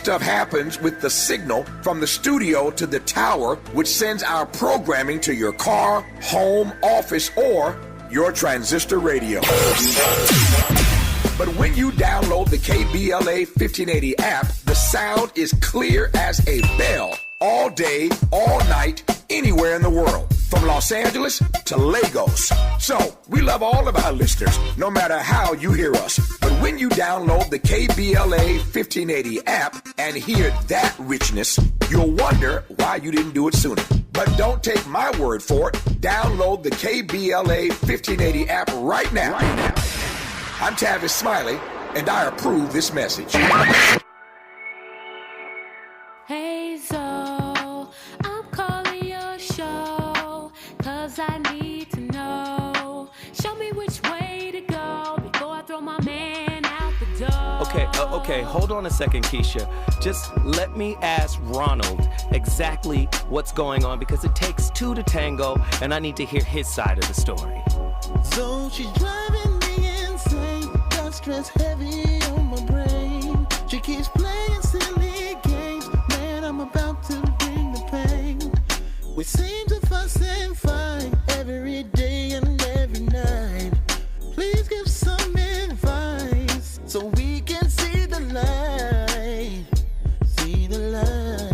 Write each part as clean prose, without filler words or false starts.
stuff happens with the signal from the studio to the tower, which sends our programming to your car, home, office, or your transistor radio. But when you download the KBLA 1580 app, the sound is clear as a bell. All day, all night, anywhere in the world. From Los Angeles to Lagos. So, we love all of our listeners, no matter how you hear us. But when you download the KBLA 1580 app and hear that richness, you'll wonder why you didn't do it sooner. But don't take my word for it. Download the KBLA 1580 app right now. I'm Tavis Smiley, and I approve this message. Hey, so I'm calling your show, 'cause I need to know. Show me which way to go before I throw my man out the door. Okay, hold on a second, Keisha. Just let me ask Ronald exactly what's going on, because it takes two to tango, and I need to hear his side of the story. So she's driving me insane, got stress heavy on my brain. She keeps playing silly games, man, I'm about to bring the pain. We seem to fuss and fight every day and every night. Please give some advice so we can see the light, see the light.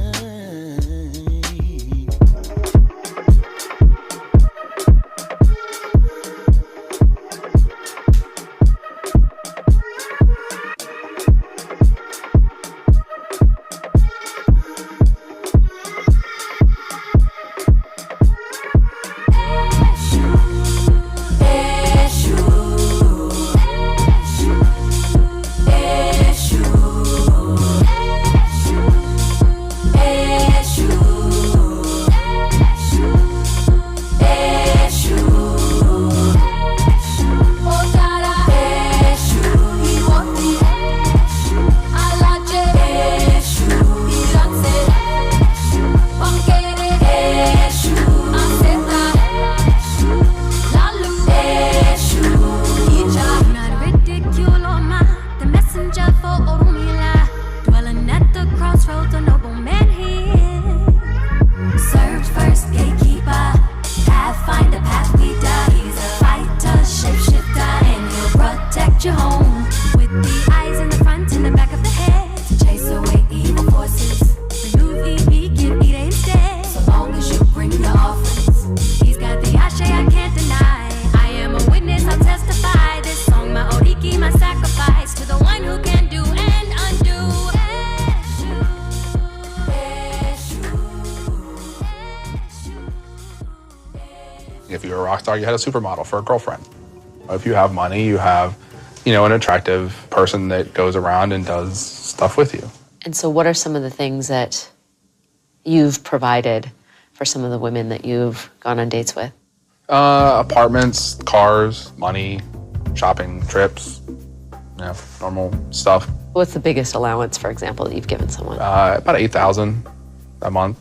If you're a rock star, you had a supermodel for a girlfriend. If you have money, you have, an attractive person that goes around and does stuff with you. And so what are some of the things that you've provided for some of the women that you've gone on dates with? Apartments, cars, money, shopping, trips, normal stuff. What's the biggest allowance, for example, that you've given someone? About $8,000 a month.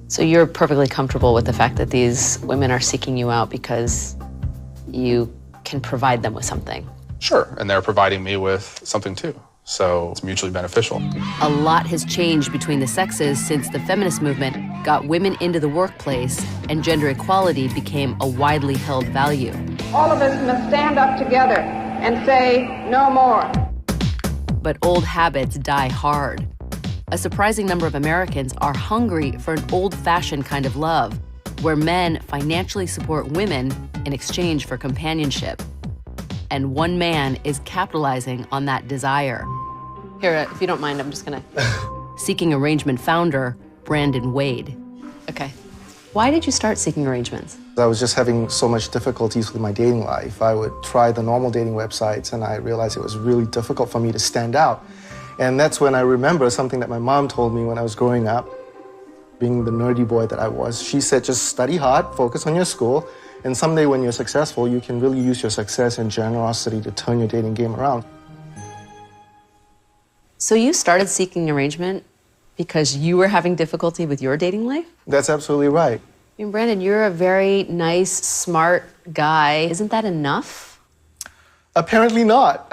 So you're perfectly comfortable with the fact that these women are seeking you out because you can provide them with something? Sure, and they're providing me with something too. So it's mutually beneficial. A lot has changed between the sexes since the feminist movement got women into the workplace and gender equality became a widely held value. All of us must stand up together and say no more. But old habits die hard. A surprising number of Americans are hungry for an old-fashioned kind of love, where men financially support women in exchange for companionship. And one man is capitalizing on that desire. Here, if you don't mind, I'm just gonna... Seeking Arrangement founder, Brandon Wade. Okay. Why did you start Seeking Arrangements? I was just having so much difficulties with my dating life. I would try the normal dating websites, and I realized it was really difficult for me to stand out. And that's when I remember something that my mom told me when I was growing up, being the nerdy boy that I was. She said, just study hard, focus on your school, and someday when you're successful, you can really use your success and generosity to turn your dating game around. So you started Seeking Arrangement because you were having difficulty with your dating life? That's absolutely right. I mean, Brandon, you're a very nice, smart guy. Isn't that enough? Apparently not.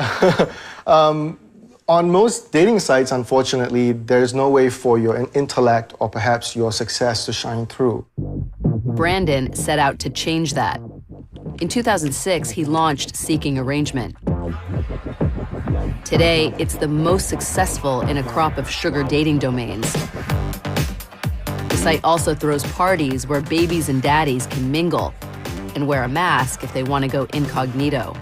On most dating sites, unfortunately, there's no way for your intellect or perhaps your success to shine through. Brandon set out to change that. In 2006, he launched Seeking Arrangement. Today, it's the most successful in a crop of sugar dating domains. The site also throws parties where babies and daddies can mingle and wear a mask if they want to go incognito.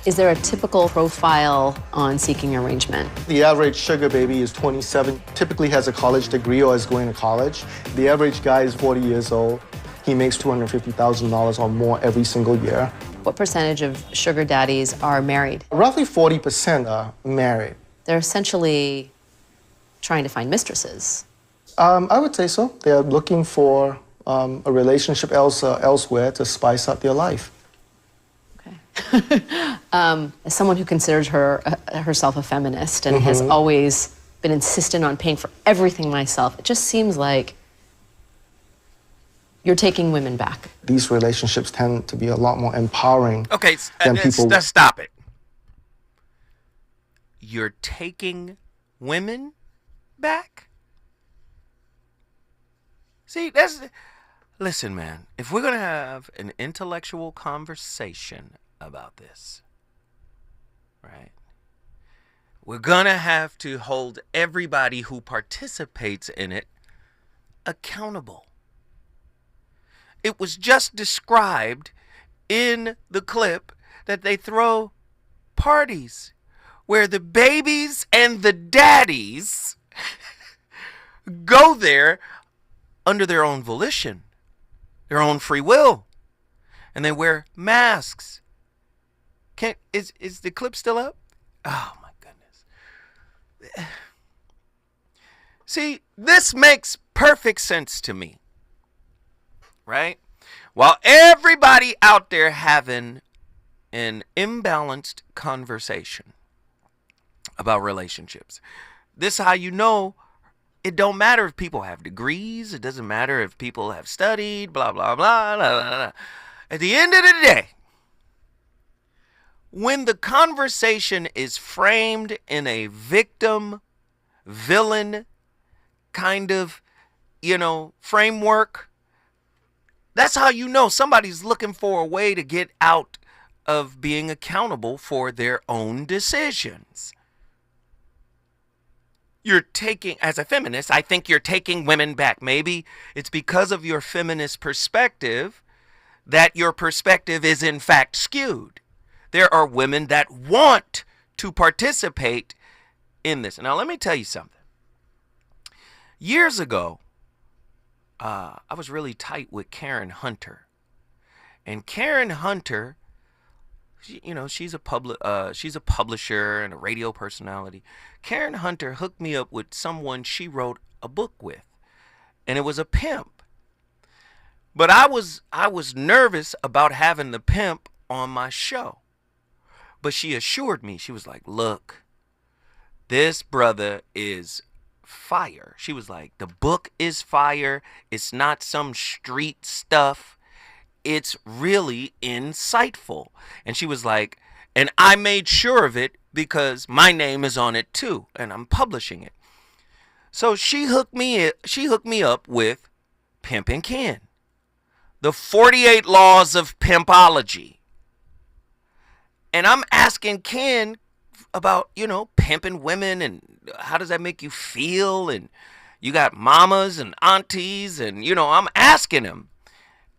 Is there a typical profile on Seeking Arrangement? The average sugar baby is 27, typically has a college degree or is going to college. The average guy is 40 years old. He makes $250,000 or more every single year. What percentage of sugar daddies are married? Roughly 40% are married. They're essentially trying to find mistresses. I would say so. They're looking for a relationship elsewhere to spice up their life. Okay. As someone who considers herself a feminist and has always been insistent on paying for everything myself, it just seems like you're taking women back. These relationships tend to be a lot more empowering than people... Let's stop it. You're taking women back? See, listen, man, if we're going to have an intellectual conversation about this, right, we're going to have to hold everybody who participates in it accountable. It was just described in the clip that they throw parties where the babies and the daddies go there under their own volition, their own free will, and they wear masks. Is the clip still up? Oh my goodness. See, this makes perfect sense to me. Right? While everybody out there having an imbalanced conversation about relationships, this is how you know it don't matter if people have degrees. It doesn't matter if people have studied, blah, blah, blah, blah, blah, blah. At the end of the day, when the conversation is framed in a victim, villain kind of, framework, that's how you know somebody's looking for a way to get out of being accountable for their own decisions. You're taking, as a feminist, I think you're taking women back. Maybe it's because of your feminist perspective that your perspective is in fact skewed. There are women that want to participate in this. Now, let me tell you something. Years ago, I was really tight with Karen Hunter. And Karen Hunter, she's a publisher and a radio personality. Karen Hunter hooked me up with someone she wrote a book with, and it was a pimp. But I was nervous about having the pimp on my show. But she assured me, she was like, look, this brother is fire. She was like, the book is fire. It's not some street stuff. It's really insightful. And she was like, and I made sure of it because my name is on it too, and I'm publishing it. So she hooked me up with Pimpin' Ken, the 48 Laws of Pimpology. And I'm asking Ken about, pimping women and how does that make you feel? And you got mamas and aunties and, I'm asking him.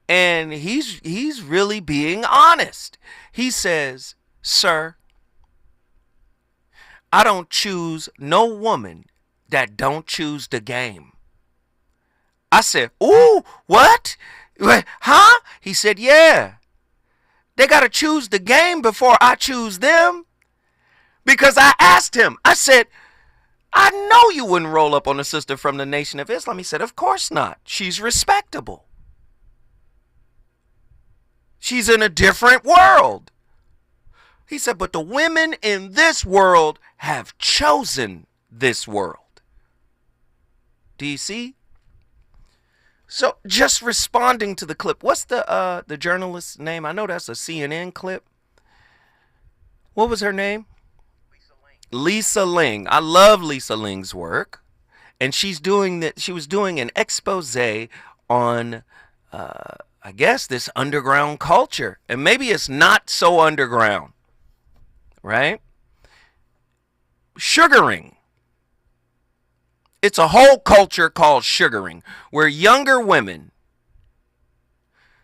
And he's really being honest. He says, sir, I don't choose no woman that don't choose the game. I said, ooh, what? Huh? He said, yeah. They got to choose the game before I choose them. Because I asked him, I said, I know you wouldn't roll up on a sister from the Nation of Islam. He said, of course not. She's respectable. She's in a different world. He said, but the women in this world have chosen this world. Do you see? So just responding to the clip, what's the journalist's name? I know that's a CNN clip. What was her name? Lisa Ling. I love Lisa Ling's work. And she was doing an expose on, I guess, this underground culture. And maybe it's not so underground, right? Sugaring. It's a whole culture called sugaring, where younger women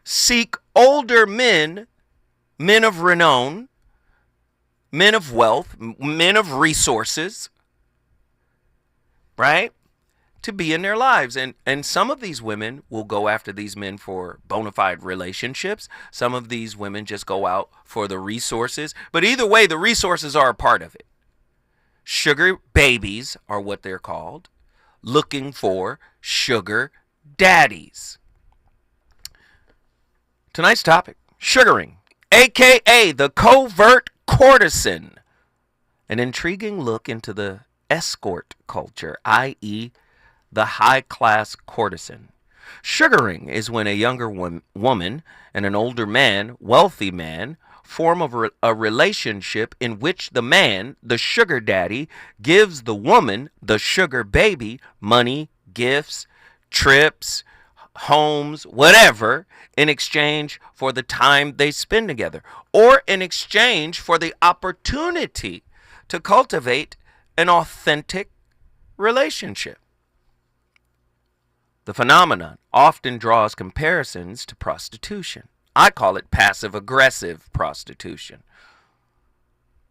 seek older men, men of renown, men of wealth, men of resources, right, to be in their lives. And some of these women will go after these men for bona fide relationships. Some of these women just go out for the resources. But either way, the resources are a part of it. Sugar babies are what they're called, looking for sugar daddies. Tonight's topic, sugaring, aka the covert courtesan. An intriguing look into the escort culture, i.e., the high-class courtesan. Sugaring is when a younger woman and an older man, wealthy man, form a relationship in which the man, the sugar daddy, gives the woman, the sugar baby, money, gifts, trips, homes, whatever, in exchange for the time they spend together, or in exchange for the opportunity to cultivate an authentic relationship. The phenomenon often draws comparisons to prostitution. I call it passive-aggressive prostitution.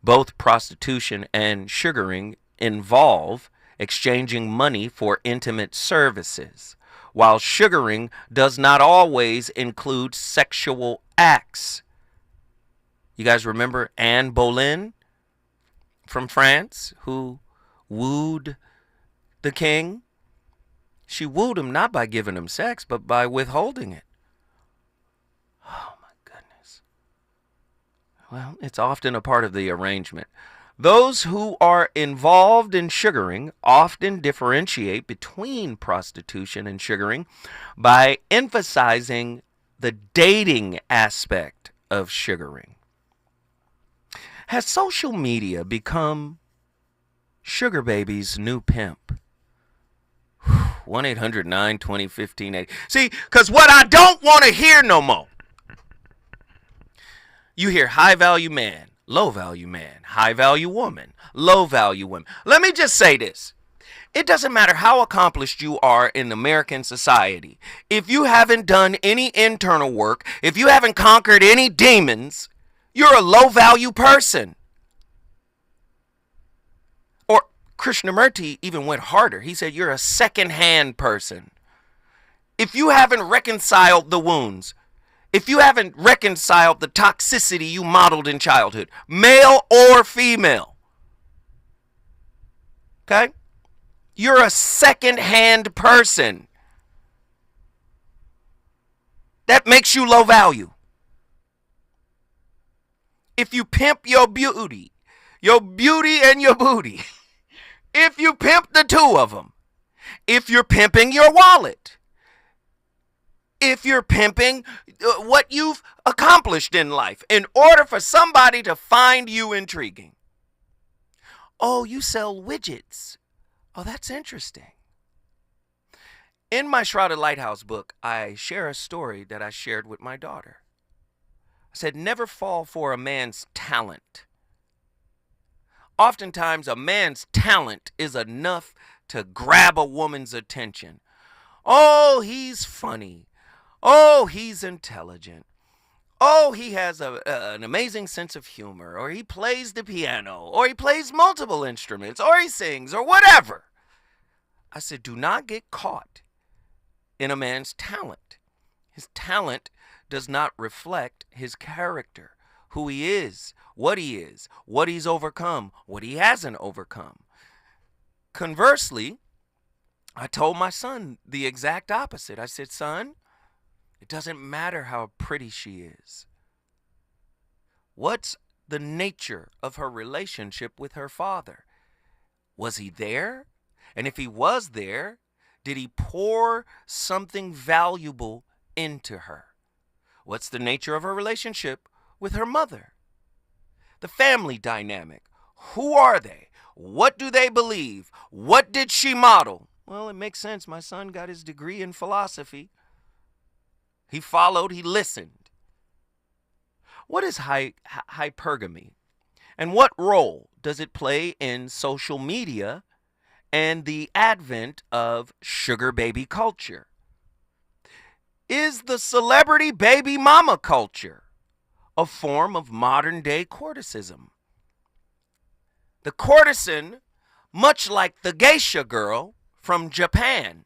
Both prostitution and sugaring involve exchanging money for intimate services, while sugaring does not always include sexual acts. You guys remember Anne Boleyn from France, who wooed the king? She wooed him not by giving him sex, but by withholding it. Oh, my goodness. Well, it's often a part of the arrangement. Those who are involved in sugaring often differentiate between prostitution and sugaring by emphasizing the dating aspect of sugaring. Has social media become sugar baby's new pimp? 1-800-920-1580. See, because what I don't want to hear no more. You hear high-value man, low-value man, high-value woman, low-value woman. Let me just say this. It doesn't matter how accomplished you are in American society. If you haven't done any internal work, if you haven't conquered any demons, you're a low-value person. Krishnamurti even went harder. He said, you're a second-hand person. If you haven't reconciled the wounds, if you haven't reconciled the toxicity you modeled in childhood, male or female, okay, you're a second-hand person. That makes you low value. If you pimp your beauty and your booty, if you pimp the two of them, if you're pimping your wallet, if you're pimping what you've accomplished in life in order for somebody to find you intriguing. Oh, you sell widgets. Oh, that's interesting. In my Shrouded Lighthouse book, I share a story that I shared with my daughter. I said, never fall for a man's talent. Oftentimes, a man's talent is enough to grab a woman's attention. Oh, he's funny. Oh, he's intelligent. Oh, he has an amazing sense of humor, or he plays the piano, or he plays multiple instruments, or he sings, or whatever. I said, do not get caught in a man's talent. His talent does not reflect his character, who he is, what he's overcome, what he hasn't overcome. Conversely, I told my son the exact opposite. I said, son, it doesn't matter how pretty she is. What's the nature of her relationship with her father? Was he there? And if he was there, did he pour something valuable into her? What's the nature of her relationship with her mother? The family dynamic. Who are they? What do they believe? What did she model? Well, it makes sense. My son got his degree in philosophy. He followed, he listened. What is hypergamy? And what role does it play in social media and the advent of sugar baby culture? Is the celebrity baby mama culture a form of modern day courtesism? The courtesan, much like the geisha girl from Japan,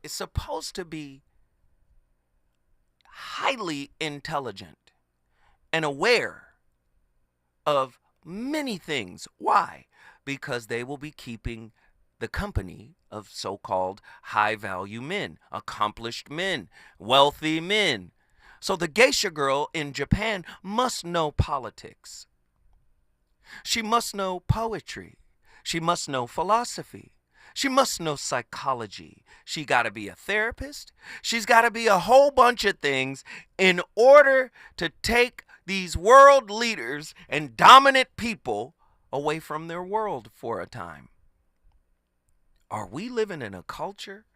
is supposed to be highly intelligent and aware of many things. Why? Because they will be keeping the company of so-called high-value men, accomplished men, wealthy men. So the geisha girl in Japan must know politics. She must know poetry. She must know philosophy. She must know psychology. She got to be a therapist. She's got to be a whole bunch of things in order to take these world leaders and dominant people away from their world for a time. Are we living in a culture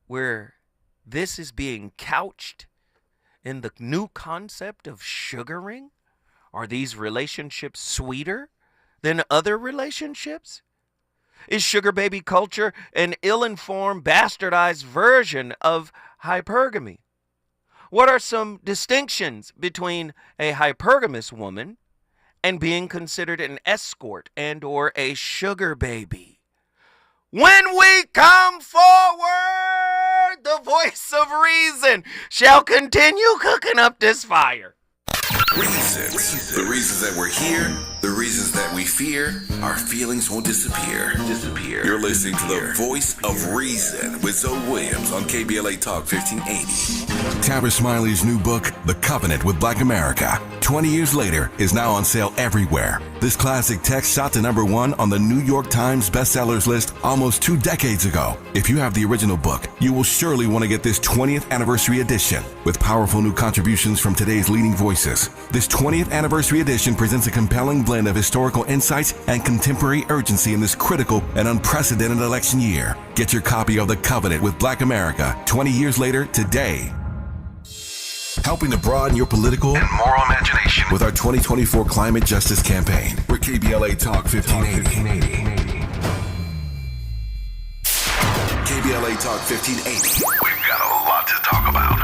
where this is being couched in the new concept of sugaring? Are these relationships sweeter than other relationships? Is sugar baby culture an ill-informed, bastardized version of hypergamy? What are some distinctions between a hypergamous woman and being considered an escort and or a sugar baby? When we come forward, the voice of reason shall continue cooking up this fire. Reasons. The reasons that we're here, the reasons that we fear, our feelings won't disappear. You're listening to the voice of reason with Zoe Williams on KBLA Talk 1580. Tabitha Smiley's new book, The Covenant with Black America, 20 years later, is now on sale everywhere. This classic text shot to #1 on the New York Times bestsellers list almost 2 decades ago. If you have the original book, you will surely want to get this 20th anniversary edition with powerful new contributions from today's leading voices. This 20th anniversary edition presents a compelling blend of historical insights and contemporary urgency in this critical and unprecedented election year. Get your copy of The Covenant with Black America 20 years later today. Helping to broaden your political and moral imagination with our 2024 Climate Justice Campaign. We're KBLA Talk 1580. KBLA Talk 1580. We've got a lot to talk about.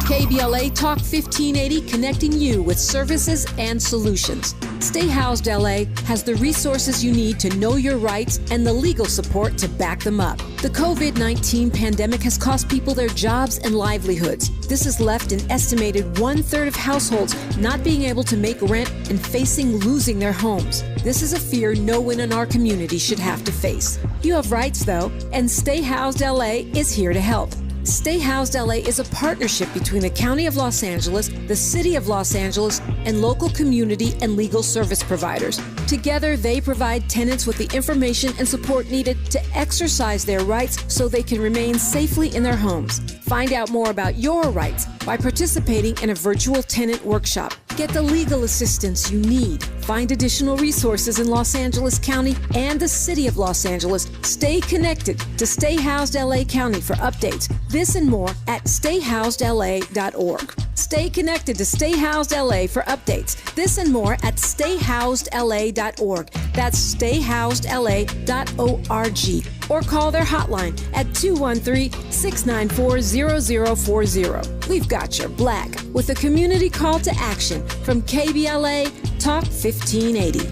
KBLA Talk 1580, connecting you with services and solutions. Stay Housed LA has the resources you need to know your rights and the legal support to back them up. The COVID-19 pandemic has cost people their jobs and livelihoods. This has left an estimated 1/3 of households not being able to make rent and facing losing their homes. This is a fear no one in our community should have to face. You have rights, though, and Stay Housed LA is here to help. Stay Housed LA is a partnership between the County of Los Angeles, the City of Los Angeles, and local community and legal service providers. Together, they provide tenants with the information and support needed to exercise their rights so they can remain safely in their homes. Find out more about your rights by participating in a virtual tenant workshop. Get the legal assistance you need. Find additional resources in Los Angeles County and the City of Los Angeles. Stay connected to Stay Housed LA County for updates. This and more at stayhousedla.org. Stay connected to Stay Housed LA for updates. This and more at stayhousedla.org. That's stayhousedla.org. Or call their hotline at 213-694-0040. We've got your black with a community call to action from KBLA Talk 1580.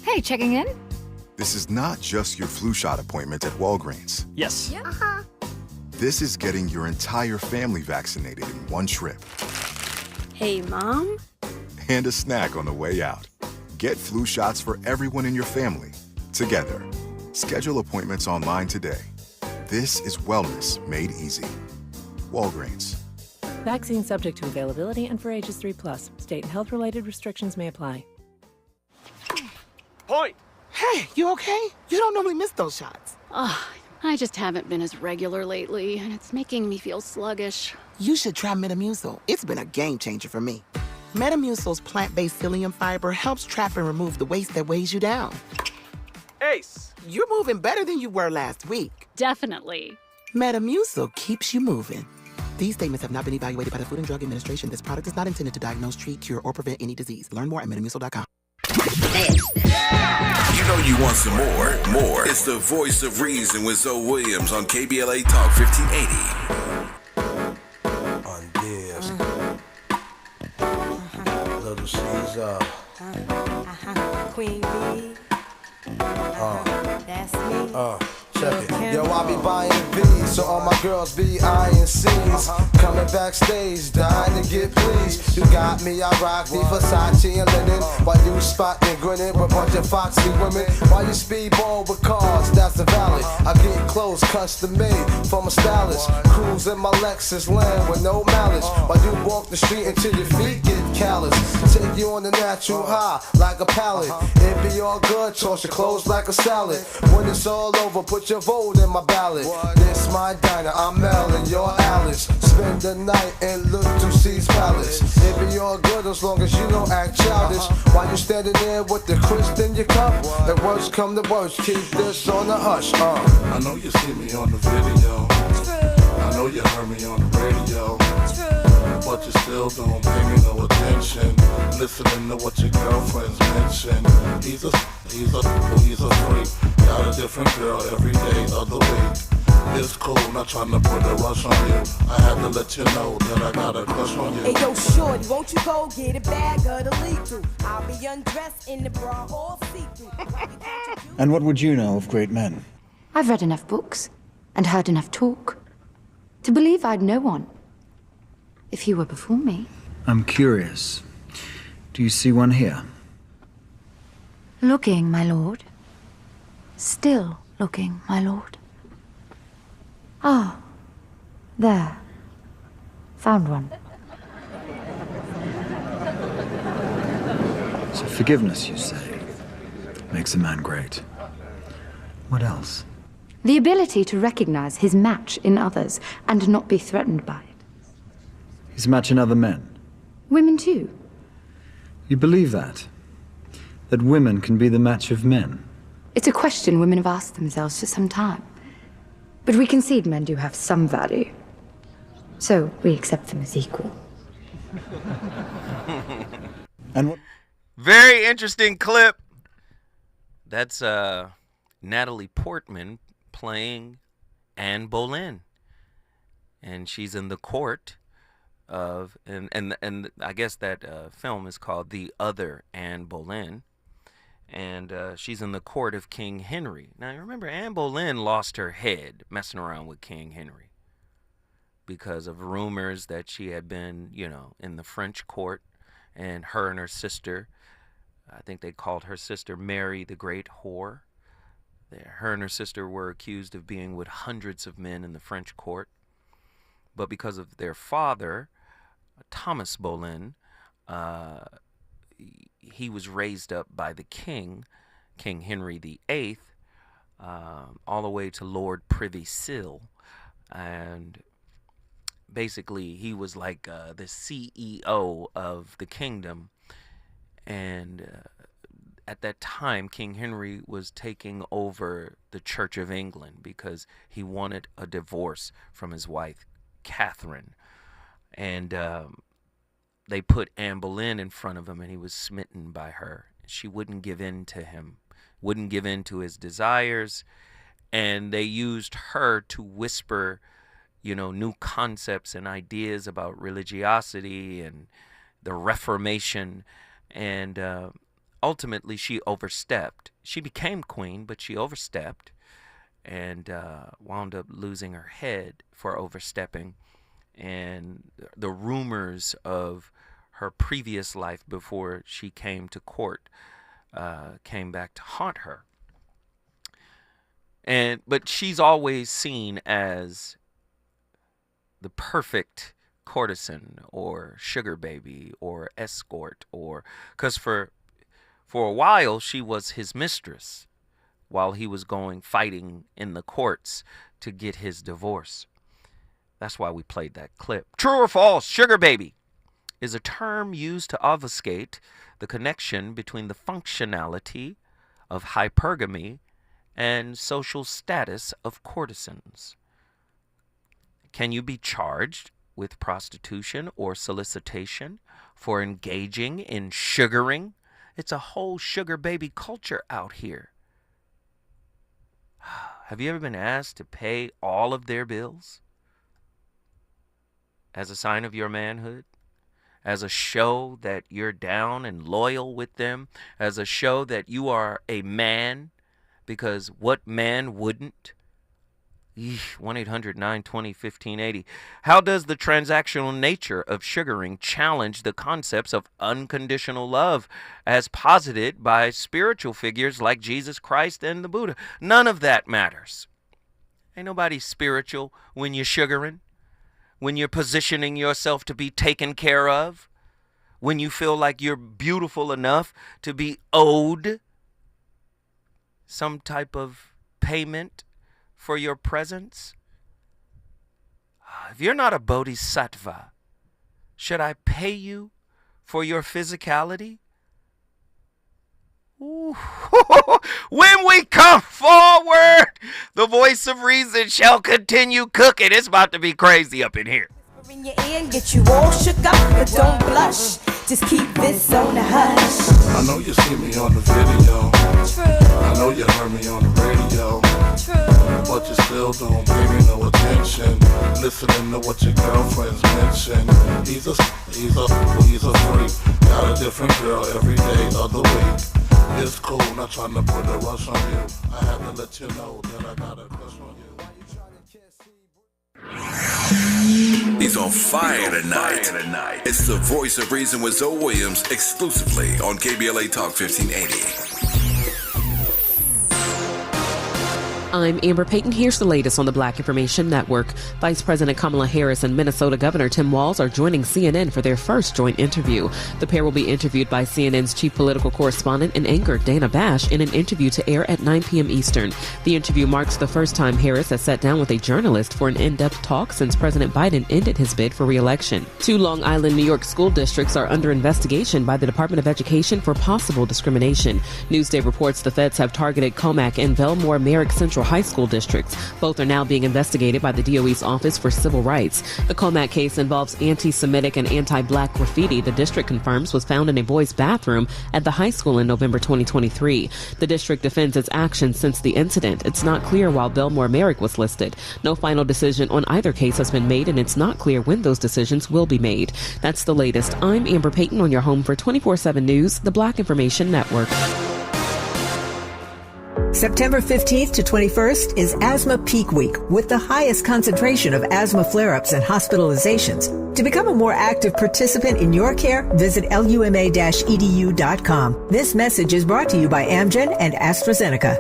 Hey, checking in? This is not just your flu shot appointment at Walgreens. Yes. Yeah. This is getting your entire family vaccinated in one trip. Hey, Mom? And a snack on the way out. Get flu shots for everyone in your family, together. Schedule appointments online today. This is wellness made easy. Walgreens. Vaccine subject to availability and for ages 3+. State and health-related restrictions may apply. Point! Hey, you okay? You don't normally miss those shots. I just haven't been as regular lately, and it's making me feel sluggish. You should try Metamucil. It's been a game changer for me. Metamucil's plant-based psyllium fiber helps trap and remove the waste that weighs you down. Ace! You're moving better than you were last week. Definitely. Metamucil keeps you moving. These statements have not been evaluated by the Food and Drug Administration. This product is not intended to diagnose, treat, cure, or prevent any disease. Learn more at metamucil.com. You know you want some more. More. It's the voice of reason with Zoe Williams on KBLA Talk 1580. On this. Little Caesar. Queen Bee. That's me. Check it. Yo, I be buying V's, so all my girls be eyeing C's. Coming backstage, dying to get pleased. You got me, I rock the Versace and linen. While you spotting, grinning with a bunch of foxy women. While you speedball with cars, that's the valley. I get clothes custom made from a stylist. Cruise in my Lexus land with no malice. While you walk the street until your feet get callous. Take you on the natural high like a pallet. It be all good, toss your clothes like a salad. When it's all over, put your vote in my ballot. This my diner, I'm Mel and you're Alice. Spend the night in Little C's palace. It be all good as long as you don't act childish. While you standing there with the crisp in your cup. The worst come to worst, keep this on the hush. I know you see me on the video. I know you heard me on the radio. But you still don't pay me no attention. Listening to what your girlfriends mention. He's a freak. Got a different girl every day of the week. It's cool, not trying to put a rush on you. I had to let you know that I got a crush on you. Hey yo, shorty, won't you go get a bag of the lethal? I'll be undressed in the bra, all see-through. And what would you know of great men? I've read enough books and heard enough talk to believe I'd know one if he were before me. I'm curious. Do you see one here? Looking, my lord. Still looking, my lord. Ah, there. Found one. So forgiveness, you say, makes a man great. What else? The ability to recognize his match in others and not be threatened by it. His match in other men. Women too. You believe that? That women can be the match of men? It's a question women have asked themselves for some time. But we concede men do have some value. So we accept them as equal. And what? Very interesting clip. That's Natalie Portman playing Anne Boleyn. And she's in the court of, and I guess that film is called The Other Anne Boleyn. And she's in the court of King Henry. Now, you remember, Anne Boleyn lost her head messing around with King Henry because of rumors that she had been, in the French court, and her sister, I think they called her sister Mary the Great Whore. Her and her sister were accused of being with hundreds of men in the French court. But because of their father, Thomas Boleyn, he was raised up by the king, King Henry VIII, all the way to Lord Privy Seal. And basically, he was like the CEO of the kingdom. And at that time, King Henry was taking over the Church of England because he wanted a divorce from his wife, Catherine. And they put Anne Boleyn in front of him, and he was smitten by her. She wouldn't give in to him, wouldn't give in to his desires, and they used her to whisper, new concepts and ideas about religiosity and the Reformation, and ultimately she overstepped. She became queen, but she overstepped and wound up losing her head for overstepping. And the rumors of her previous life before she came to court came back to haunt her. But she's always seen as the perfect courtesan or sugar baby or escort, or because for a while she was his mistress while he was fighting in the courts to get his divorce. That's why we played that clip. True or false, sugar baby? is a term used to obfuscate the connection between the functionality of hypergamy and social status of courtesans. Can you be charged with prostitution or solicitation for engaging in sugaring? It's a whole sugar baby culture out here. Have you ever been asked to pay all of their bills as a sign of your manhood? As a show that you're down and loyal with them? As a show that you are a man? Because what man wouldn't? 1-800-920-1580. How does the transactional nature of sugaring challenge the concepts of unconditional love as posited by spiritual figures like Jesus Christ and the Buddha? None of that matters. Ain't nobody spiritual when you're sugaring, when you're positioning yourself to be taken care of, when you feel like you're beautiful enough to be owed some type of payment for your presence. If you're not a bodhisattva, should I pay you for your physicality? Ooh. When we come forward, the voice of reason shall continue cooking. It's about to be crazy up in here. In your ear and get you all shook up, but don't blush. Just keep this on the hush. I know you see me on the video. True. I know you heard me on the radio. True. But you still don't pay me no attention. Listening to what your girlfriends mention. He's a freak. Got a different girl every day of the week. It's cool, not trying to put a rush on you. I had to let you know that I got a crush on you. He's on fire tonight. It's the voice of reason with Zoe Williams exclusively on KBLA Talk 1580. I'm Amber Payton. Here's the latest on the Black Information Network. Vice President Kamala Harris and Minnesota Governor Tim Walz are joining CNN for their first joint interview. The pair will be interviewed by CNN's chief political correspondent and anchor Dana Bash in an interview to air at 9 p.m. Eastern. The interview marks the first time Harris has sat down with a journalist for an in-depth talk since President Biden ended his bid for re-election. 2 Long Island, New York school districts are under investigation by the Department of Education for possible discrimination. Newsday reports the feds have targeted Comac and Belmore Merrick Central High School districts. Both are now being investigated by the DOE's Office for Civil Rights. The Comac case involves anti-Semitic and anti-black graffiti the district confirms was found in a boys' bathroom at the high school in November 2023. The district defends its actions since the incident. It's not clear why Belmore Merrick was listed. No final decision on either case has been made, and it's not clear when those decisions will be made. That's the latest. I'm Amber Payton on your home for 24/7 News, the Black Information Network. September 15th to 21st is Asthma Peak Week, with the highest concentration of asthma flare-ups and hospitalizations. To become a more active participant in your care, visit luma-edu.com. This message is brought to you by Amgen and AstraZeneca.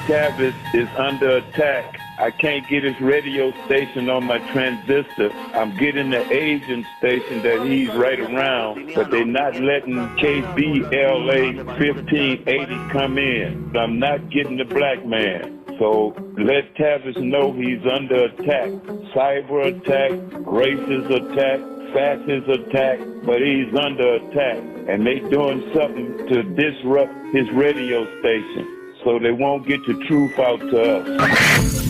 Tavis is under attack. I can't get his radio station on my transistor. I'm getting the Asian station that he's right around, but they're not letting KBLA 1580 come in. I'm not getting the black man. So let Tavis know he's under attack. Cyber attack, racist attack, fascist attack, but he's under attack. And they doing something to disrupt his radio station so they won't get the truth out to us.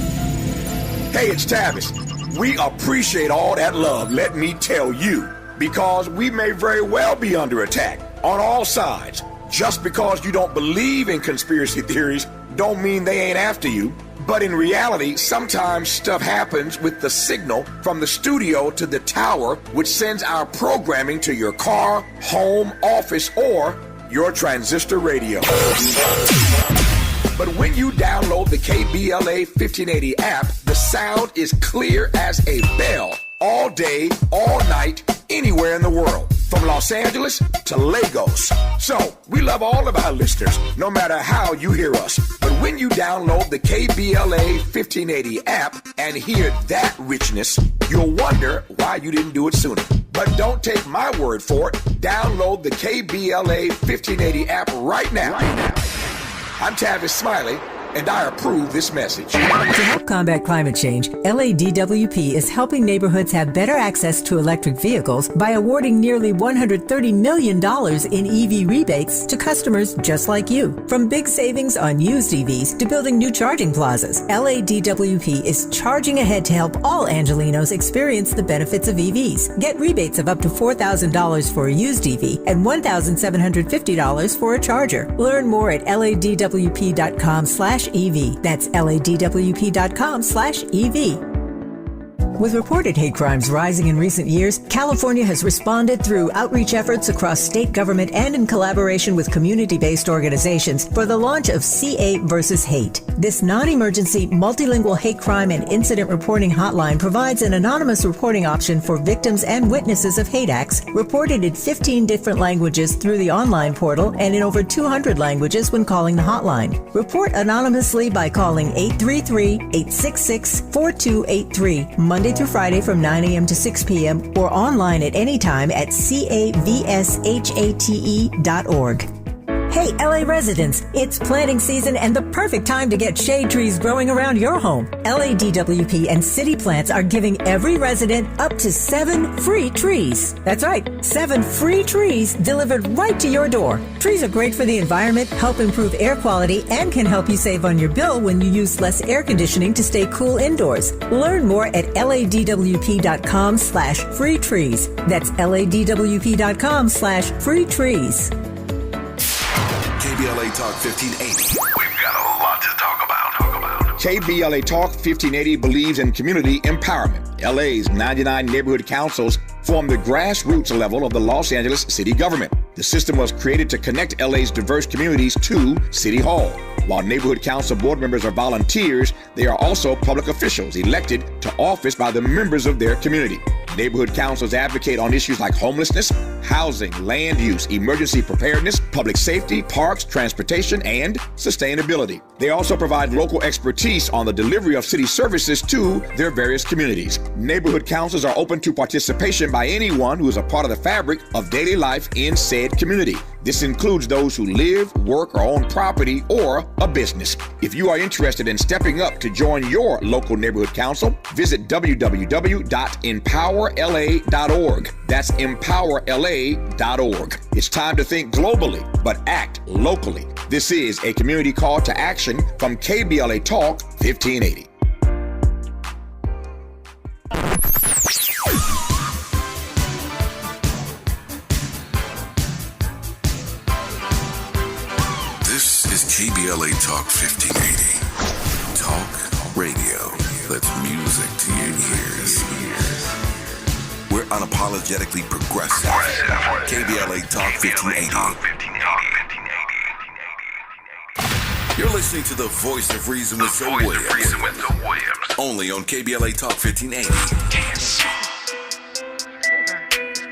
Hey, it's Tavis. We appreciate all that love, let me tell you, because we may very well be under attack on all sides. Just because you don't believe in conspiracy theories don't mean they ain't after you. But in reality, sometimes stuff happens with the signal from the studio to the tower, which sends our programming to your car, home, office, or your transistor radio. But when you download the KBLA 1580 app, the sound is clear as a bell, all day, all night, anywhere in the world, from Los Angeles to Lagos. So, we love all of our listeners, no matter how you hear us. But when you download the KBLA 1580 app and hear that richness, you'll wonder why you didn't do it sooner. But don't take my word for it. Download the KBLA 1580 app right now. I'm Tavis Smiley, and I approve this message. To help combat climate change, LADWP is helping neighborhoods have better access to electric vehicles by awarding nearly $130 million in EV rebates to customers just like you. From big savings on used EVs to building new charging plazas, LADWP is charging ahead to help all Angelinos experience the benefits of EVs. Get rebates of up to $4,000 for a used EV and $1,750 for a charger. Learn more at ladwp.com/EV. That's ladwp.com/EV. With reported hate crimes rising in recent years, California has responded through outreach efforts across state government and in collaboration with community-based organizations for the launch of CA versus Hate. This non-emergency, multilingual hate crime and incident reporting hotline provides an anonymous reporting option for victims and witnesses of hate acts, reported in 15 different languages through the online portal and in over 200 languages when calling the hotline. Report anonymously by calling 833-866-4283, Monday through Friday from 9 a.m. to 6 p.m. or online at any time at cavshate.org. Hey, LA residents, it's planting season and the perfect time to get shade trees growing around your home. LADWP and City Plants are giving every resident up to 7 free trees. That's right, 7 free trees delivered right to your door. Trees are great for the environment, help improve air quality, and can help you save on your bill when you use less air conditioning to stay cool indoors. Learn more at ladwp.com/free trees. That's ladwp.com/free trees. KBLA Talk 1580. We've got a lot to talk about. KBLA Talk 1580 believes in community empowerment. LA's 99 neighborhood councils form the grassroots level of the Los Angeles city government. The system was created to connect LA's diverse communities to City Hall. While neighborhood council board members are volunteers, they are also public officials elected to office by the members of their community. Neighborhood councils advocate on issues like homelessness, housing, land use, emergency preparedness, public safety, parks, transportation, and sustainability. They also provide local expertise on the delivery of city services to their various communities. Neighborhood councils are open to participation by anyone who is a part of the fabric of daily life in said community. This includes those who live, work, or own property or a business. If you are interested in stepping up to join your local neighborhood council, visit www.empowerla.org. That's empowerla.org. It's time to think globally, but act locally. This is a community call to action from KBLA Talk 1580. KBLA Talk 1580. Talk radio that's music to your ears. We're unapologetically progressive. KBLA Talk 1580. You're listening to the voice of reason with Zoe Williams. Only on KBLA Talk 1580. Dance.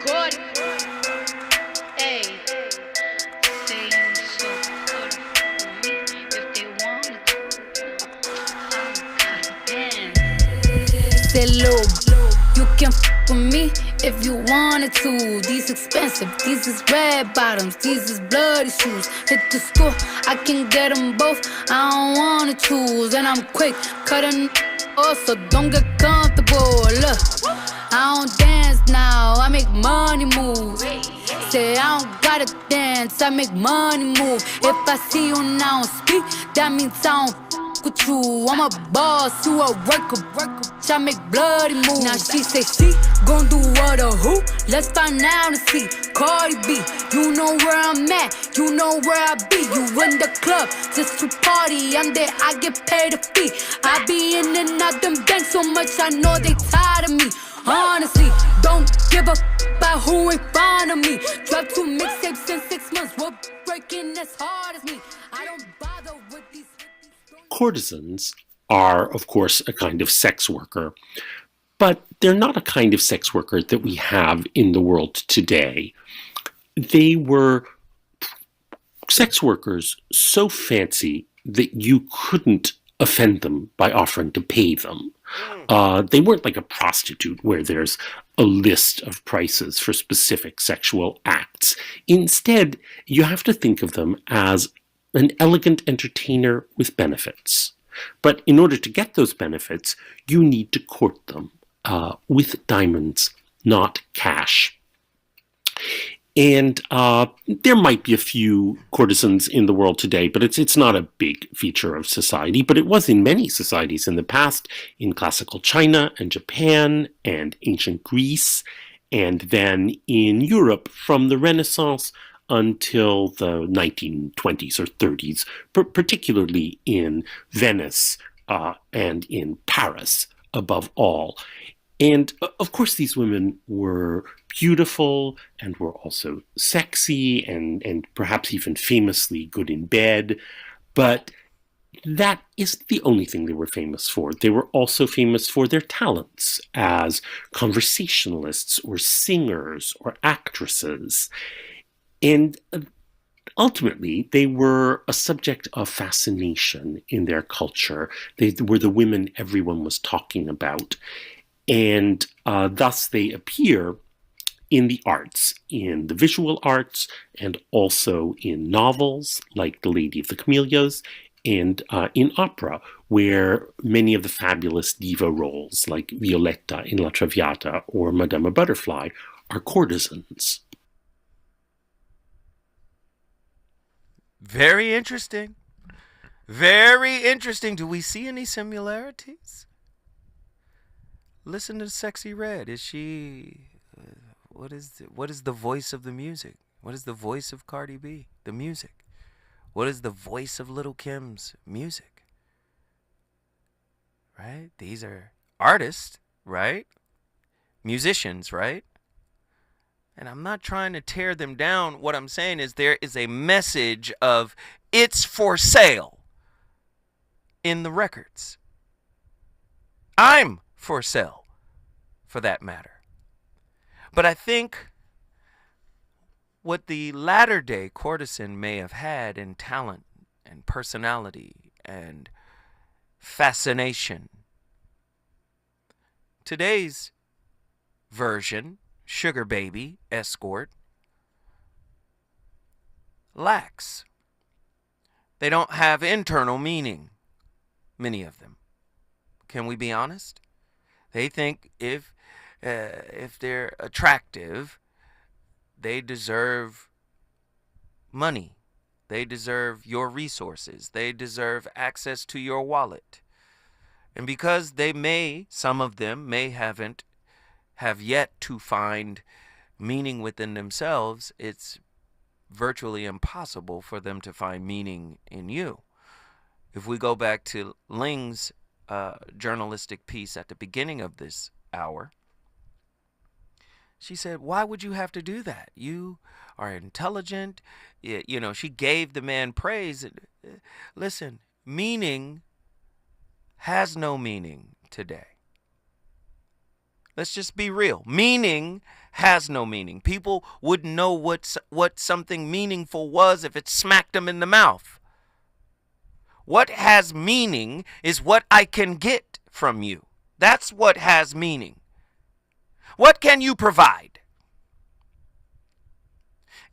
Good. Hey. Say low, you can f with me if you wanted to. These expensive, these is red bottoms, these is bloody shoes. Hit the store, I can get them both, I don't wanna choose. And I'm quick, cutting off, so don't get comfortable. Look, I don't dance now, I make money move. Say I don't gotta dance, I make money move. If I see you now speak, that means I don't with you. I'm a boss, you a worker. I make bloody moves. Now she say she gon' do what or who? Let's find out and see. Cardi B, you know where I'm at, you know where I be. You in the club just to party. I'm there, I get paid a fee. I be in and out them banks so much, I know they tired of me. Honestly, don't give a about who in front of me. Drop 2 mixtapes in 6 months. We're breaking as hard as me. I don't bother with these. Courtesans are, of course, a kind of sex worker, but they're not a kind of sex worker that we have in the world today. They were sex workers so fancy that you couldn't offend them by offering to pay them. They weren't like a prostitute where there's a list of prices for specific sexual acts. Instead, you have to think of them as an elegant entertainer with benefits. But in order to get those benefits, you need to court them with diamonds, not cash. And there might be a few courtesans in the world today, but it's not a big feature of society. But it was in many societies in the past, in classical China and Japan and ancient Greece, and then in Europe from the Renaissance until the 1920s or 30s, particularly in Venice and in Paris above all. And of course, these women were beautiful and were also sexy and perhaps even famously good in bed. But that isn't the only thing they were famous for. They were also famous for their talents as conversationalists or singers or actresses. And ultimately, they were a subject of fascination in their culture. They were the women everyone was talking about. And thus they appear in the arts, in the visual arts, and also in novels like The Lady of the Camellias, and in opera, where many of the fabulous diva roles like Violetta in La Traviata or Madama Butterfly are courtesans. Very interesting. Very interesting. Do we see any similarities? Listen to Sexy Red. Is she... what is the voice of the music? What is the voice of Cardi B? The music. What is the voice of Lil' Kim's music? Right? These are artists, right? Musicians, right? And I'm not trying to tear them down. What I'm saying is there is a message of it's for sale in the records. I'm for sale, for that matter. But I think what the latter-day courtesan may have had in talent and personality and fascination, today's version, sugar baby, escort, lacks. They don't have internal meaning, many of them. Can we be honest? They think if they're attractive, they deserve money. They deserve your resources. They deserve access to your wallet. And because some of them may have yet to find meaning within themselves, it's virtually impossible for them to find meaning in you. If we go back to Ling's journalistic piece at the beginning of this hour, she said, why would you have to do that? You are intelligent. She gave the man praise. Listen, meaning has no meaning today. Let's just be real. Meaning has no meaning. People wouldn't know what something meaningful was if it smacked them in the mouth. What has meaning is what I can get from you. That's what has meaning. What can you provide?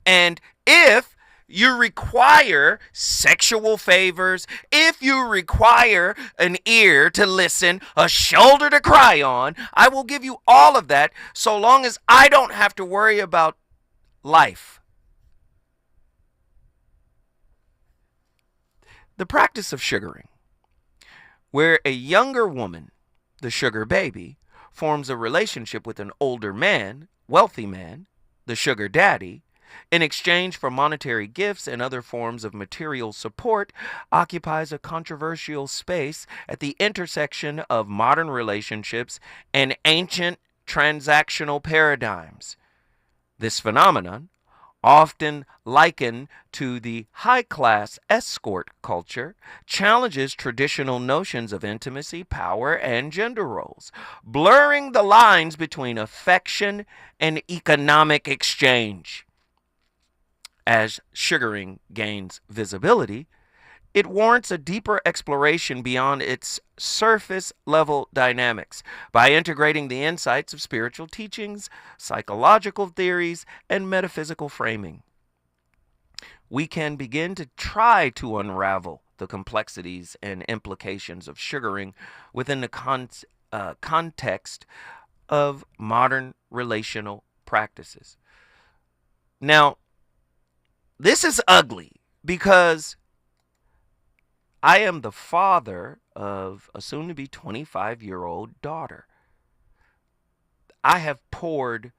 And if you require sexual favors, if you require an ear to listen, a shoulder to cry on, I will give you all of that so long as I don't have to worry about life. The practice of sugaring, where a younger woman, the sugar baby, forms a relationship with an older man, wealthy man, the sugar daddy, in exchange for monetary gifts and other forms of material support, occupies a controversial space at the intersection of modern relationships and ancient transactional paradigms. This phenomenon, often likened to the high-class escort culture, challenges traditional notions of intimacy, power, and gender roles, blurring the lines between affection and economic exchange. As sugaring gains visibility, it warrants a deeper exploration beyond its surface-level dynamics by integrating the insights of spiritual teachings, psychological theories, and metaphysical framing. we can begin to try to unravel the complexities and implications of sugaring within the context of modern relational practices. Now, this is ugly because I am the father of a soon-to-be 25-year-old daughter. I have poured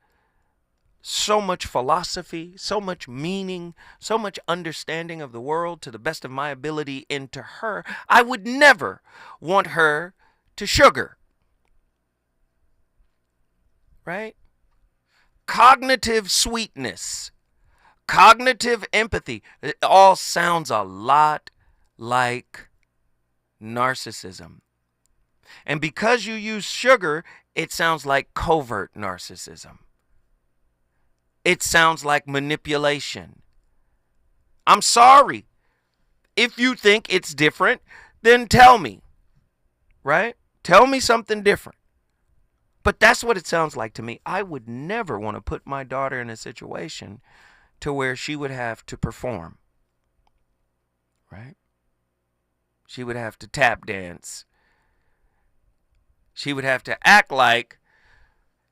so much philosophy, so much meaning, so much understanding of the world to the best of my ability into her. I would never want her to sugar. Right? Cognitive sweetness, cognitive empathy, it all sounds a lot like narcissism. And because you use sugar, it sounds like covert narcissism. It sounds like manipulation. I'm sorry. If you think it's different, then tell me. Right? Tell me something different. But that's what it sounds like to me. I would never want to put my daughter in a situation to where she would have to perform. Right? She would have to tap dance. She would have to act like,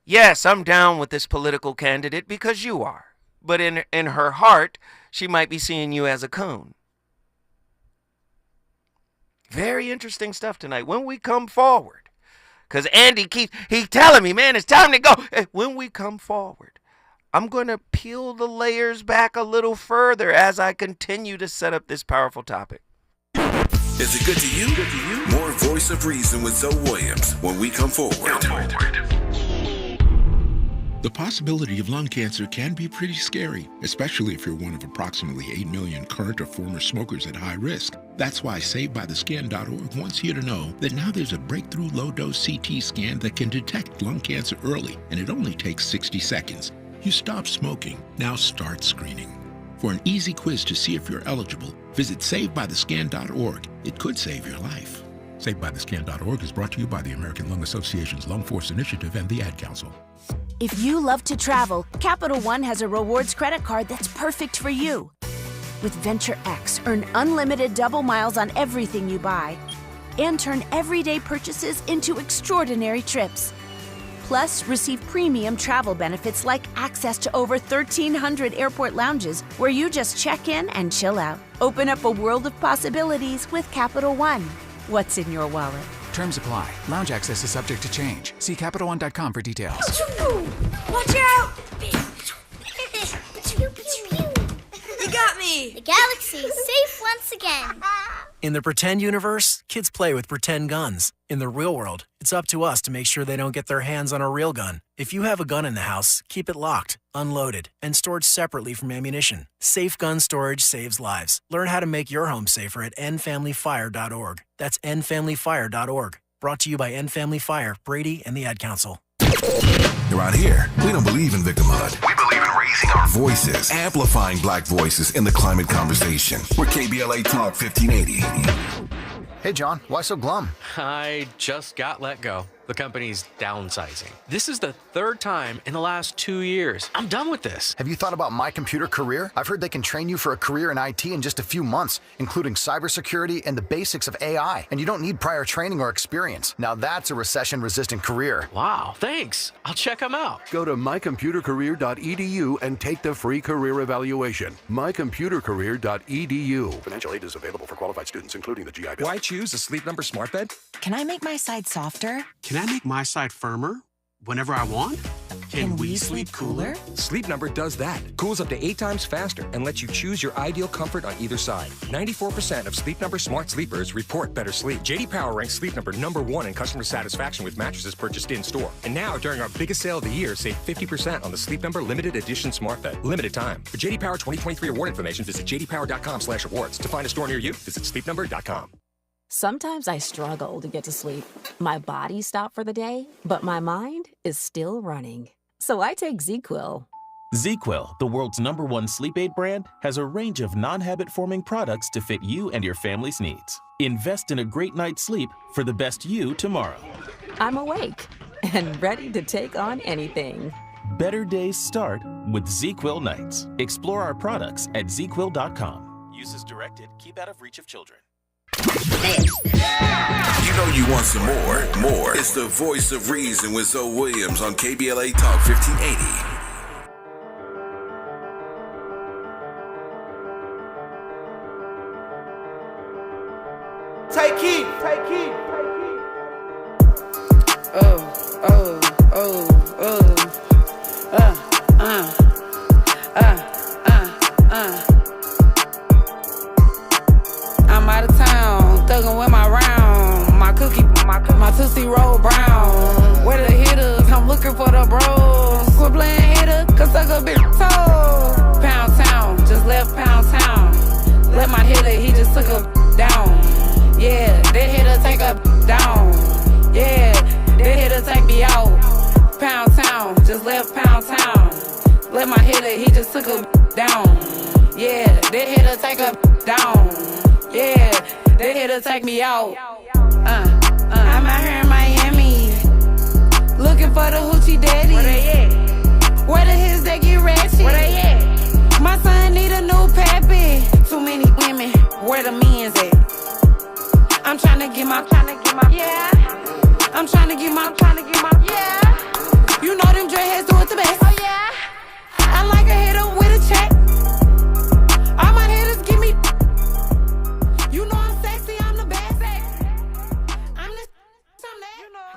yes, I'm down with this political candidate because you are. But in her heart, she might be seeing you as a coon. Very interesting stuff tonight. When we come forward, because Andy he's telling me, man, it's time to go. When we come forward, I'm going to peel the layers back a little further as I continue to set up this powerful topic. Is it good to you? Good to you? More Voice of Reason with Zoe Williams when we come forward. The possibility of lung cancer can be pretty scary, especially if you're one of approximately 8 million current or former smokers at high risk. That's why SaveByTheScan.org wants you to know that now there's a breakthrough low-dose CT scan that can detect lung cancer early, and it only takes 60 seconds. You stop smoking, now start screening. For an easy quiz to see if you're eligible, visit SaveByTheScan.org. It could save your life. SaveByTheScan.org is brought to you by the American Lung Association's Lung Force Initiative and the Ad Council. If you love to travel, Capital One has a rewards credit card that's perfect for you. With Venture X, earn unlimited double miles on everything you buy and turn everyday purchases into extraordinary trips. Plus, receive premium travel benefits like access to over 1,300 airport lounges where you just check in and chill out. Open up a world of possibilities with Capital One. What's in your wallet? Terms apply. Lounge access is subject to change. See CapitalOne.com for details. Watch out! You got me! The galaxy is safe once again. In the pretend universe, kids play with pretend guns. In the real world, it's up to us to make sure they don't get their hands on a real gun. If you have a gun in the house, keep it locked, unloaded, and stored separately from ammunition. Safe gun storage saves lives. Learn how to make your home safer at endfamilyfire.org. That's endfamilyfire.org. Brought to you by End Family Fire, Brady, and the Ad Council. Around here, we don't believe in victimhood. We believe in raising our voices, amplifying black voices in the climate conversation. We're KBLA Talk 1580. Hey, John, why so glum? I just got let go. The company's downsizing. This is the third time in the last 2 years. I'm done with this. Have you thought about My Computer Career? I've heard they can train you for a career in IT in just a few months, including cybersecurity and the basics of AI. And you don't need prior training or experience. Now that's a recession-resistant career. Wow, thanks. I'll check them out. Go to mycomputercareer.edu and take the free career evaluation. mycomputercareer.edu. Financial aid is available for qualified students, including the GI Bill. Why choose a Sleep Number smart bed? Can I make my side softer? Can I make my side firmer whenever I want? Can we sleep cooler? Sleep Number does that. Cools up to 8 times faster and lets you choose your ideal comfort on either side. 94% of Sleep Number smart sleepers report better sleep. J.D. Power ranks Sleep Number #1 in customer satisfaction with mattresses purchased in-store. And now, during our biggest sale of the year, save 50% on the Sleep Number limited edition smart bed. Limited time. For J.D. Power 2023 award information, visit jdpower.com/awards. To find a store near you, visit sleepnumber.com. Sometimes I struggle to get to sleep. My body stopped for the day, but my mind is still running. So I take ZQuil. ZQuil, the world's #1 sleep aid brand, has a range of non-habit-forming products to fit you and your family's needs. Invest in a great night's sleep for the best you tomorrow. I'm awake and ready to take on anything. Better days start with ZQuil nights. Explore our products at ZQuil.com. Use as directed. Keep out of reach of children. You know you want some more. More. It's the voice of reason with Zoe Williams on KBLA Talk 1580. Take heed, take heed, take heed. I'm out of town, thuggin' with my round. My Tootsie Roll brown. Where the hitters? I'm looking for the bros. Quit playing hitter, cause suck a bitch toe. Pound town, just left Pound town. Let my hitter, he just took a down. Yeah, that hitter take a down. Yeah, that hitter take me out. Pound town, just left Pound town. Let my hitter, he just took a down. Yeah, that hitter take a down. Yeah, that hitter take me out. I'm out here in Miami, looking for the hoochie daddy. Where they at? Where the his that get ratchet? Where they at? My son need a new pappy. Too many women, where the men's at? I'm tryna get my, yeah. I'm tryna get my, yeah. You know them dreadheads do it the best. Oh yeah. I like a hitter with a check. All my hitters give me. You know I'm sexy, I'm the best. I'm the.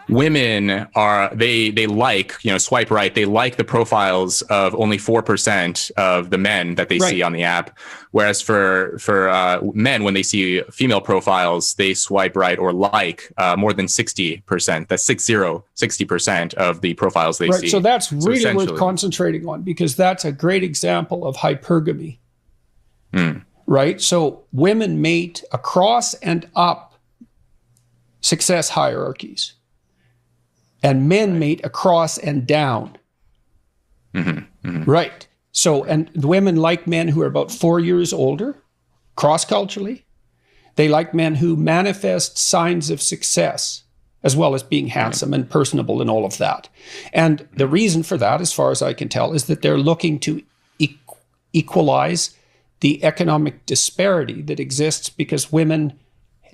Women are they like, swipe right, they like the profiles of only 4% of the men that they see on the app, whereas for men, when they see female profiles, they swipe right or like more than 60%. That's 60% of the profiles they see. So that's really worth concentrating on, because that's a great example of hypergamy. Right? So women mate across and up success hierarchies, and men mate across and down. Right. So, and the women like men who are about 4 years older, cross-culturally. They like men who manifest signs of success, as well as being handsome and personable and all of that. And the reason for that, as far as I can tell, is that they're looking to equalize the economic disparity that exists because women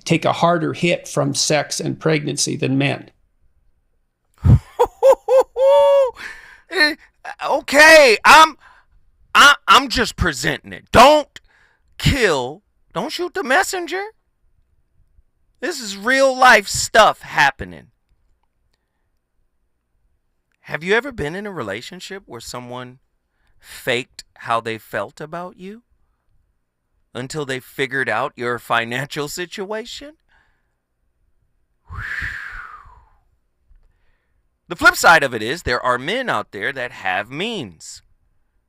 take a harder hit from sex and pregnancy than men. Okay, I'm just presenting it. Don't shoot the messenger. This is real life stuff happening. Have you ever been in a relationship where someone faked how they felt about you until they figured out your financial situation? The flip side of it is there are men out there that have means,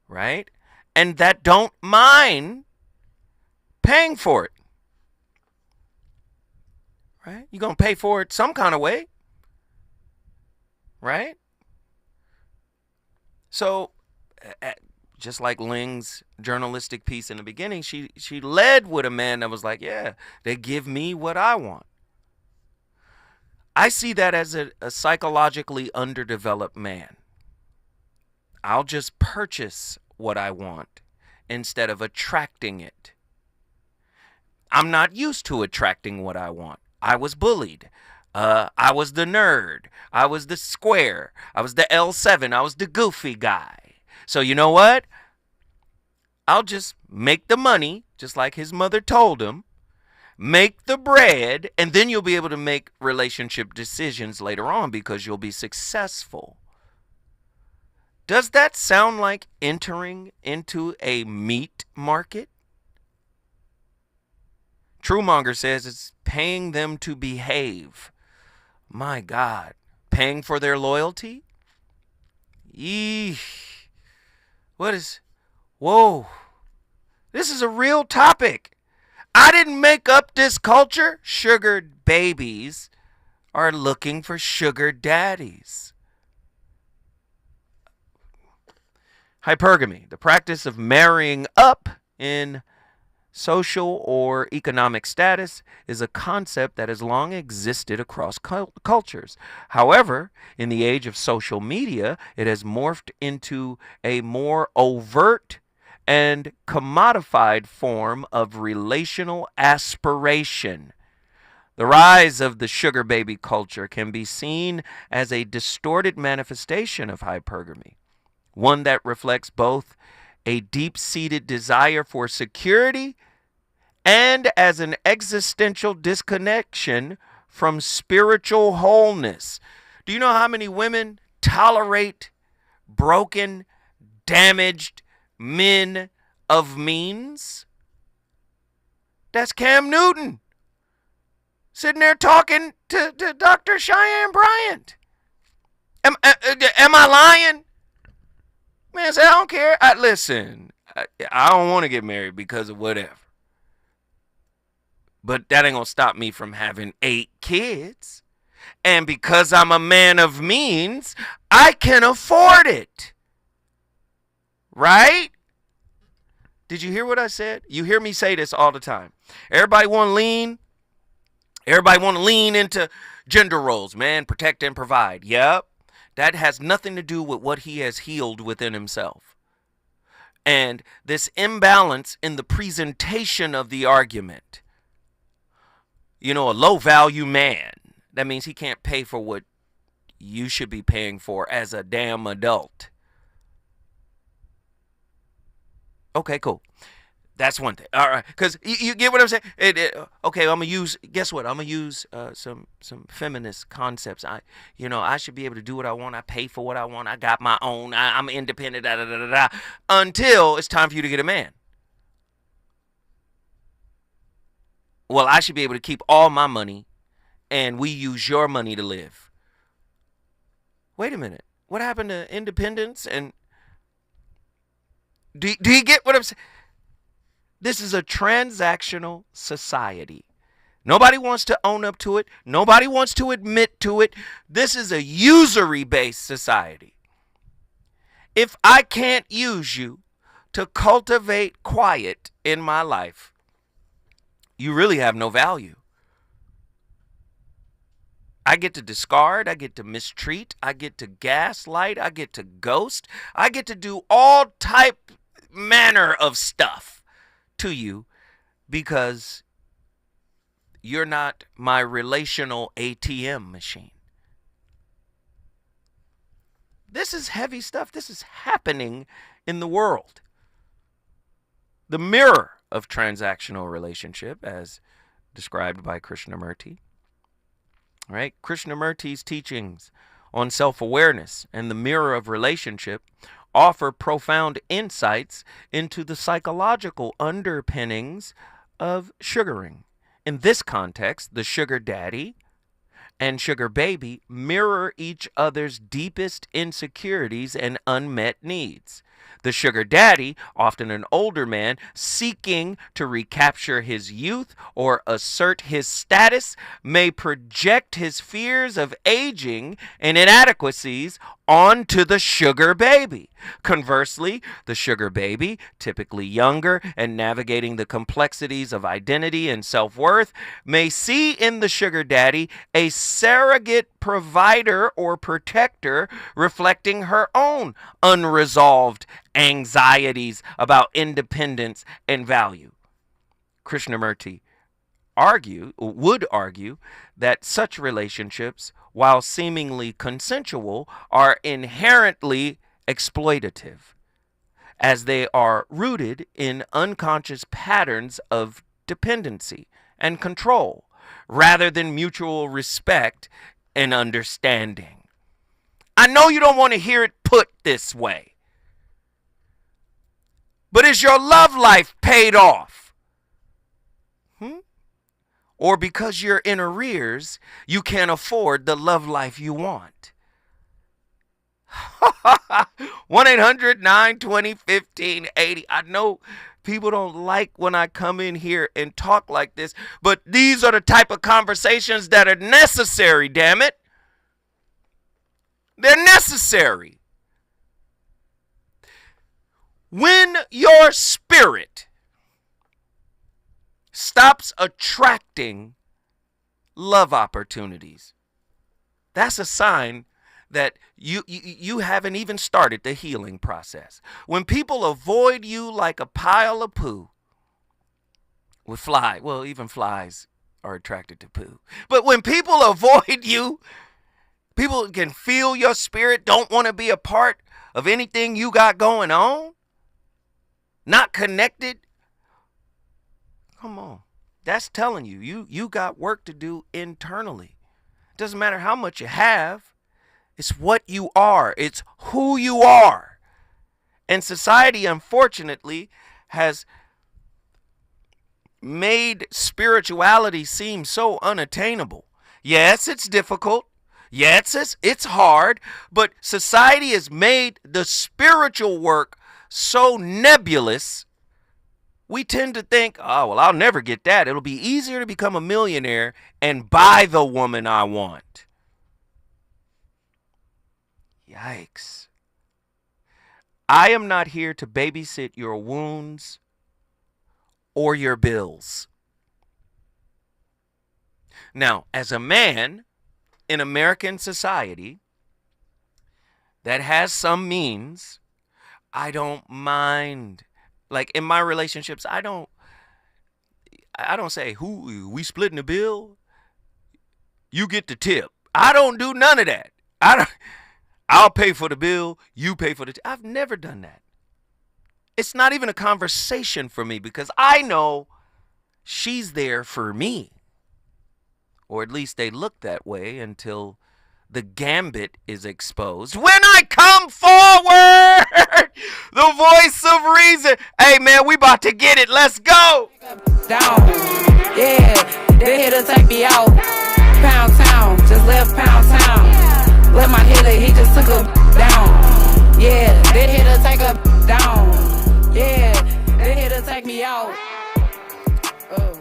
right? And that don't mind paying for it, right? You're going to pay for it some kind of way, right? So just like Ling's journalistic piece in the beginning, she led with a man that was like, yeah, they give me what I want. I see that as a psychologically underdeveloped man. I'll just purchase what I want instead of attracting it. I'm not used to attracting what I want. I was bullied. I was the nerd. I was the square. I was the L7. I was the goofy guy. So you know what? I'll just make the money, just like his mother told him. Make the bread, and then you'll be able to make relationship decisions later on because you'll be successful. Does that sound like entering into a meat market? Truemonger says it's paying them to behave. My God, paying for their loyalty? Eesh. Whoa. This is a real topic. I didn't make up this culture. Sugared babies are looking for sugar daddies. Hypergamy, the practice of marrying up in Social or economic status is a concept that has long existed across cultures. However, in the age of social media, it has morphed into a more overt and commodified form of relational aspiration. The rise of the sugar baby culture can be seen as a distorted manifestation of hypergamy, one that reflects both a deep-seated desire for security and as an existential disconnection from spiritual wholeness. Do you know how many women tolerate broken, damaged men of means? That's Cam Newton sitting there talking to Dr. Cheyenne Bryant. Am I lying? Man, say, I don't care. Listen, I don't want to get married because of whatever. But that ain't going to stop me from having 8 kids. And because I'm a man of means, I can afford it. Right? Did you hear what I said? You hear me say this all the time. Everybody want to lean into gender roles, man, protect and provide. Yep. That has nothing to do with what he has healed within himself. And this imbalance in the presentation of the argument. You know, a low-value man, that means he can't pay for what you should be paying for as a damn adult. Okay, cool. That's one thing. All right, because you get what I'm saying? Okay, I'm going to use, guess what? I'm going to use some feminist concepts. I should be able to do what I want. I pay for what I want. I got my own. I'm independent, until it's time for you to get a man. Well, I should be able to keep all my money, and we use your money to live. Wait a minute. What happened to independence? And do you get what I'm saying? This is a transactional society. Nobody wants to own up to it. Nobody wants to admit to it. This is a usury-based society. If I can't use you to cultivate quiet in my life, you really have no value. I get to discard, I get to mistreat, I get to gaslight, I get to ghost, I get to do all type manner of stuff to you because you're not my relational ATM machine. This is heavy stuff. This is happening in the world. The mirror of transactional relationship, as described by Krishnamurti. Right? Krishnamurti's teachings on self-awareness and the mirror of relationship offer profound insights into the psychological underpinnings of sugaring. In this context, the sugar daddy and sugar baby mirror each other's deepest insecurities and unmet needs. The sugar daddy, often an older man, seeking to recapture his youth or assert his status, may project his fears of aging and inadequacies onto the sugar baby. Conversely, the sugar baby, typically younger and navigating the complexities of identity and self-worth, may see in the sugar daddy a surrogate provider or protector reflecting her own unresolved anxieties about independence and value. Krishnamurti would argue that such relationships, while seemingly consensual, are inherently exploitative, as they are rooted in unconscious patterns of dependency and control, rather than mutual respect and understanding. I know you don't want to hear it put this way, but is your love life paid off? Or because you're in arrears, you can't afford the love life you want? 1-800-920-1580. I know people don't like when I come in here and talk like this, but these are the type of conversations that are necessary, damn it. They're necessary. When your spirit stops attracting love opportunities, that's a sign that you haven't even started the healing process. When people avoid you like a pile of poo, with fly, well, even flies are attracted to poo. But when people avoid you, people can feel your spirit, don't want to be a part of anything you got going on, not connected. Come on. That's telling you got work to do internally. Doesn't matter how much you have. It's what you are. It's who you are. And society, unfortunately, has made spirituality seem so unattainable. Yes, it's difficult. Yes, it's hard. But society has made the spiritual work so nebulous, we tend to think, oh, well, I'll never get that. It'll be easier to become a millionaire and buy the woman I want. Yikes. I am not here to babysit your wounds or your bills. Now, as a man in American society that has some means, I don't mind. Like in my relationships, I don't say, who we splitting the bill? You get the tip. I don't do none of that. I'll pay for the bill, you pay for the tip. I've never done that. It's not even a conversation for me because I know she's there for me. Or at least they look that way until the gambit is exposed. When I come forward, the voice of reason. Hey, man, we about to get it. Let's go. Down. Yeah, they here to take me out. Pound town, just left Pound Town. Let my hitter, he just took a down. Yeah, they here to take a down. Yeah, they here to take me out. Oh.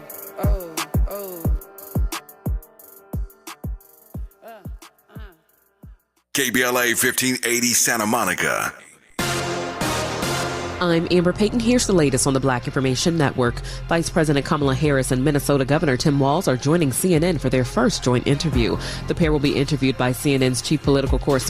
KBLA 1580 Santa Monica. I'm Amber Payton. Here's the latest on the Black Information Network. Vice President Kamala Harris and Minnesota Governor Tim Walz are joining CNN for their first joint interview. The pair will be interviewed by CNN's chief political correspondent